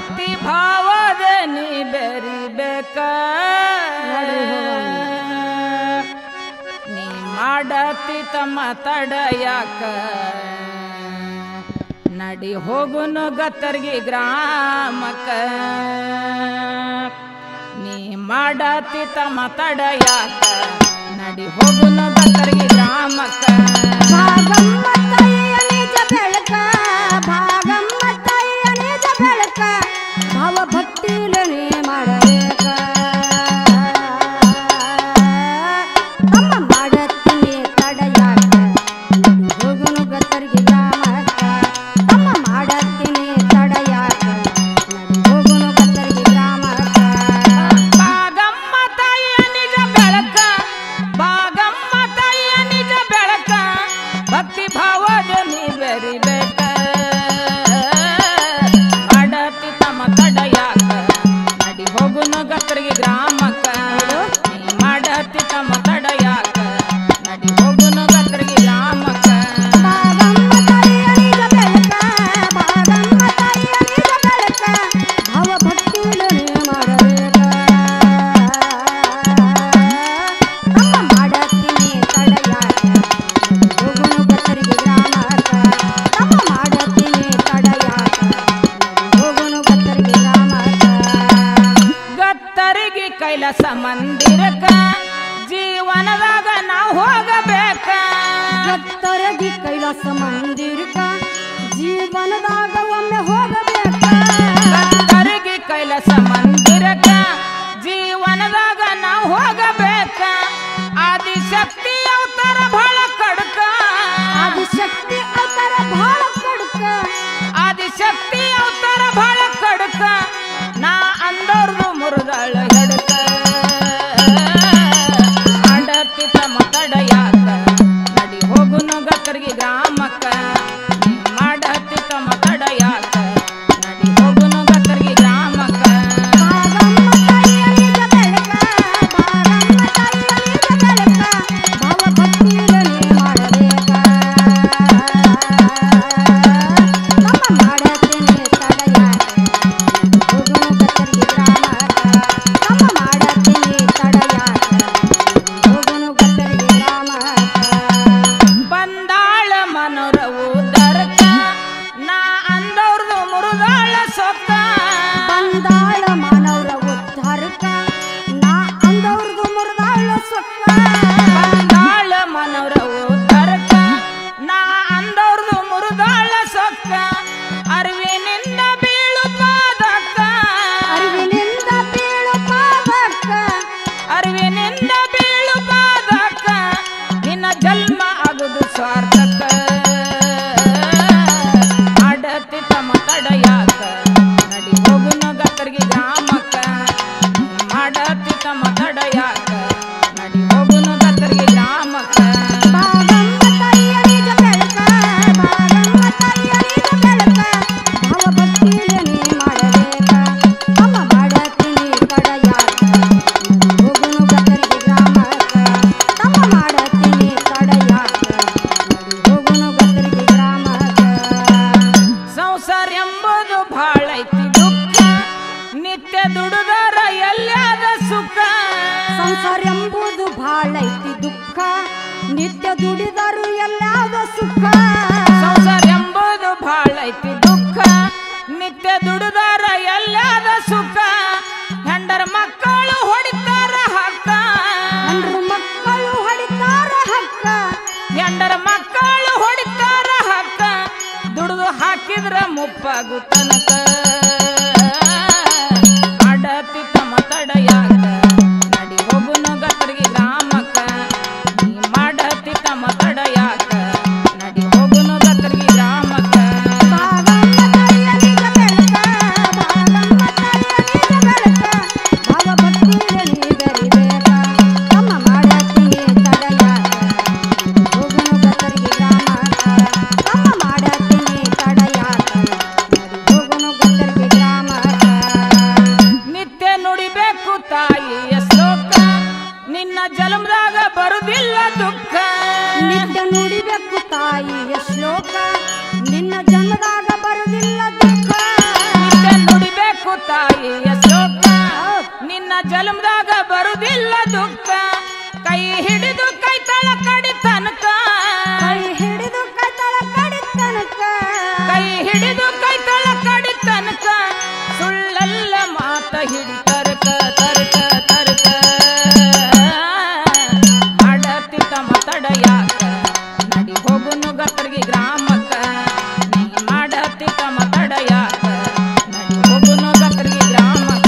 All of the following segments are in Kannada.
ಭಕ್ತಿ ಭಾವದ ನೀ ಬೆರಿಬೇಕ ನೀ ಮಾಡತಿ ತಮ್ಮ ತಡಯಾಕ ನಡಿ ಹೋಗುನು ಗತ್ತರ್ಗಿ ಗ್ರಾಮಕ್ಕ ನೀ ಮಾಡತಿ ತಮ್ಮ ತಡಯಾಕ ನಡಿ ಹೋಗುನು ಗತ್ತರ್ಗಿ ಗ್ರಾಮಕ್ಕ ಭಾಗಮ್ಮ ತಾಯಿಯ ನಿಜ ಬೆಳಕ ಭಾಗಮ್ಮ ತಾಯಿಯ ನಿಜ ಬೆಳಕ ಭಾವ ಭಕ್ತಿಲೇ ಮಾಡಬೇಕ ತಮ್ಮ ಮಾಡತ್ತೀನಿ ತಡಯಾಕ ನಡಿ ಹೋಗುನು ಗತ್ತರ್ಗಿ ಗ್ರಾಮಕ್ಕ ತಮ್ಮ ಮಾಡತ್ತೀನಿ ತಡಯಾಕ ನಡಿ ಹೋಗುನು ಗತ್ತರ್ಗಿ ಗ್ರಾಮಕ್ಕ ಭಾಗಮ್ಮ ತಾಯಿಯ ನಿಜ ಬೆಳಕ ಭಾಗಮ್ಮ ತಾಯಿಯ ನಿಜ ಬೆಳಕ ಭಕ್ತಿ ಭಾವದ ನೀ ಬೆರಿಬೇಕ ಮಾಡತಿ ತಮ್ಮ ತಡಯಾಕ ನಡಿ ಹೋಗುನು ಗತ್ತರ್ಗಿ ಗ್ರಾಮಕ್ಕ ನೀ ಮಾಡತಿ ತಮ್ಮ ತಡಯಾಕ ನಡಿ ಹೋಗುನು ಗತ್ತರ್ಗಿ ಗ್ರಾಮಕ್ಕ ಭಾಗಮ್ಮ ತಾಯಿಯ ನಿಜ ಬೆಳಕ ಭಾಗಮ್ಮ ತಾಯಿಯ ನಿಜ ಬೆಳಕ ಭಾವ ಭಕ್ತಿಲೇ ಮಾಡಬೇಕ ತಮ್ಮ ಮಾಡತ್ತೀನಿ ತಡಯಾಕ ಹೋಗುನು ಗತ್ತರ್ಗಿ ಗ್ರಾಮಕ್ಕ ತಮ್ಮ ಮಾಡತ್ತೀನಿ ತಡಯಾಕ ಹೋಗುನು ಗತ್ತರ್ಗಿ ಗ್ರಾಮಕ್ಕ ಗತ್ತರಿಗೆ ಕೈಲಾಸ ಮಂದಿರಕ್ಕ ಜೀವನದಾಗ ನಾವು ಹೋಗಬೇಕ ಗತ್ತರಗಿ ಕೈಲಾಸ ಮಂದಿರಕ ಜೀವನದಾಗ ಒಮ್ಮೆ ಹೋಗಬೇಕ ಗತ್ತರಿಗೆ ಕೈಲಾಸ ಮಂದಿರಕ್ಕ ಜೀವನದಾಗ ನಾವು ಹೋಗಬೇಕ ಆದಿಶಕ್ತಿ ಅವತಾರ ಬಹಳ ಕಡಕ ಆದಿಶಕ್ತಿ ಅವತಾರ ಬಹಳ ಕಡಕ ಆದಿಶಕ್ತಿ ಅವತಾರ ಬಹಳ ಕಡಕ ನಾ ಅಂದರ್ದು ಮುರುದಾಳ ಹೆಡಕ ಮಾಡತಿ ತಮ್ಮ ತಡಯಾಕ ನಡಿ ಹೋಗುನು ಗತ್ತರ್ಗಿ ಗ್ರಾಮಕ್ಕ ನೀ ಮಾಡತಿ ತಮ್ಮ ತಡಯಾಕ ನಡಿ ಹೋಗುನು ಗತ್ತರ್ಗಿ ಗ್ರಾಮಕ್ಕ ಭಾಗಮ್ಮ ತಾಯಿಯ ನಿಜ ಬೆಳಕ ಭಾಗಮ್ಮ ತಾಯಿಯ ನಿಜ ಬೆಳಕ ಭಾವ ಭಕ್ತಿಲೇ ಮಾಡಬೇಕ ತಮ್ಮ ಮಾಡತ್ತೀನಿ ತಡಯಾಕ ಹೋಗುನು ಗತ್ತರ್ಗಿ ಗ್ರಾಮಕ್ಕ ತಮ್ಮ ಮಾಡತ್ತೀನಿ ತಡಯಾಕ ಹೋಗುನು ಗತ್ತರ್ಗಿ ಗ್ರಾಮಕ್ಕ ಬಂದಾಳ ಮನೋರ ಉದರಕ ನಾ ಅಂದವ್ರದು ಮುರುದಾಳ ಸೊಕ್ಕ ಬಂದಾಳ ಮಾನವರ ಉದ್ಧಾರಕ ನಾ ಅಂದವ್ರದು ಮುರಿದಾಳ ಸೊಕ್ಕ ಬಂದಾಳ ಮನೋರ ಉದರಕ ನಾ ಅಂದವ್ರದು ಮುರುದಾಳ ಸೊಕ್ಕ ಅರಿವಿನಿಂದ ಬೀಳು ಪಾದಕ್ಕ ಅರಿವಿನಿಂದ ಬೀಳು ಪಾದಕ್ಕ ಅರಿವಿನಿಂದ ಬೀಳು ಪಾದಕ್ಕ ನಿನ್ನ ಜನ್ಮ ಆಗುದು ಸ್ವಾರ್ಥಕ್ಕ ಮಾಡತಿ ತಮ್ಮ ತಡಯಾಕ ನಡಿ ಹೋಗುನು ಗತ್ತರ್ಗಿ ಗ್ರಾಮಕ್ಕ ಮಾಡತಿ ತಮ್ಮ ತಡಯಾಕ ನಡಿ ಹೋಗುನು ಗತ್ತರ್ಗಿ ಗ್ರಾಮಕ್ಕ ಭಾಗಮ್ಮ ತಾಯಿಯ ನಿಜ ಬೆಳಕ ಭಾಗಮ್ಮ ತಾಯಿಯ ನಿಜ ಬೆಳಕ ಭಾವ ಭಕ್ತಿಲೇ ಮಾಡಬೇಕ ತಮ್ಮ ಮಾಡತ್ತೀನಿ ತಡಯಾಕ ಹೋಗುನು ಗತ್ತರ್ಗಿ ಗ್ರಾಮಕ್ಕ ತಮ್ಮ ಮಾಡತ್ತೀನಿ ತಡಯಾಕ ಹೋಗುನು ಗತ್ತರ್ಗಿ ಗ್ರಾಮಕ್ಕ ಸಂಸಾರ ಎಂಬುದು ಭಾಳ ಐತಿ ದುಃಖ ನಿತ್ಯ ದುಡುದರ ಎಲ್ಲಾದ ಸುಖ ಸಂಸಾರ ಎಂಬುದು ಭಾಳ ಐತಿ ದುಃಖ ನಿತ್ಯ ದುಡಿದರು ಎಲ್ಲಾದ ಸುಖ ಸಂಸಾರ ಎಂಬುದು ಭಾಳ ಐತಿ ದುಃಖ ನಿತ್ಯ ದುಡುದರ ಎಲ್ಲಾದ ಸುಖ ಹೆಂಡರ ಮಕ್ಕಳು ಹೊಡಿತಾರ ಹಕ್ಕ ಹೆಂಡ್ರು ಮಕ್ಕಳು ಹೊಡಿತಾರ ಹಕ್ಕ ಹೆಂಡರ ಮಕ್ಕಳು ಹೊಡಿತಾರ ಹಕ್ಕ ದುಡಿದು ಹಾಕಿದ್ರ ಮುಪ್ಪಾಗು ತನಕ ಮಾಡತಿ ತಮ್ಮ ತಡಯಾಕ ನಡಿ ಹೋಗುನು ಗತ್ತರ್ಗಿ ಗ್ರಾಮಕ್ಕ ನೀ ಮಾಡತಿ ತಮ್ಮ ತಡಯಾಕ ನಡಿ ಹೋಗುನು ಗತ್ತರ್ಗಿ ಗ್ರಾಮಕ್ಕ ಭಾಗಮ್ಮ ತಾಯಿಯ ನಿಜ ಬೆಳಕ ಭಾಗಮ್ಮ ತಾಯಿಯ ನಿಜ ಬೆಳಕ ಭಾವ ಭಕ್ತಿಲೇ ಬೆರಿಬೇಕ ತಮ್ಮ ಮಾಡತ್ತೀನಿ ತಡಯಾಕ ಹೋಗುನು ಗತ್ತರ್ಗಿ ಗ್ರಾಮಕ್ಕ ತಮ್ಮ ಮಾಡತ್ತೀನಿ ತಡಯಾಕ ಹೋಗುನು ಹಿಡಿದು ಕೈತಳ ಕಡಿ ತನಕ ಸುಳ್ಳಲ್ಲ ಮಾತ ಹಿಡಿ ತರ್ಕ ತರ್ಕ ತರ್ಕ ಮಾಡತಿ ತಮ್ಮ ತಡಯಾಕ ನಡಿ ಹೋಗುನು ಗತ್ತರ್ಗಿ ಗ್ರಾಮಕ್ಕ ನೀ ಮಾಡತಿ ತಮ್ಮ ತಡಯಾಕ ನಡಿ ಹೋಗುನು ಗತ್ತರ್ಗಿ ಗ್ರಾಮಕ್ಕ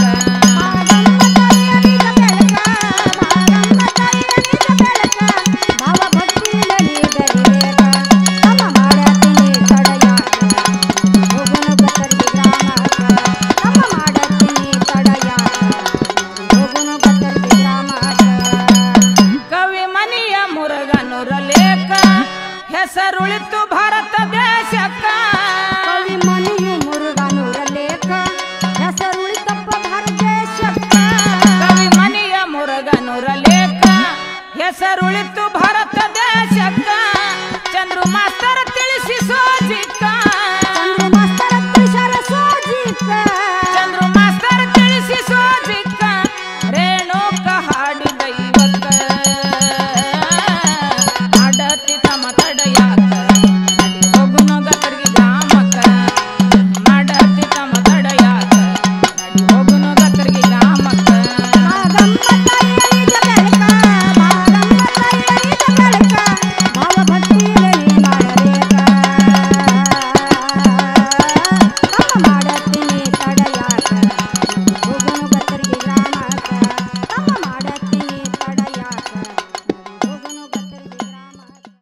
ಹೆಸರುಳಿತು ಭಾರತ ದೇಶ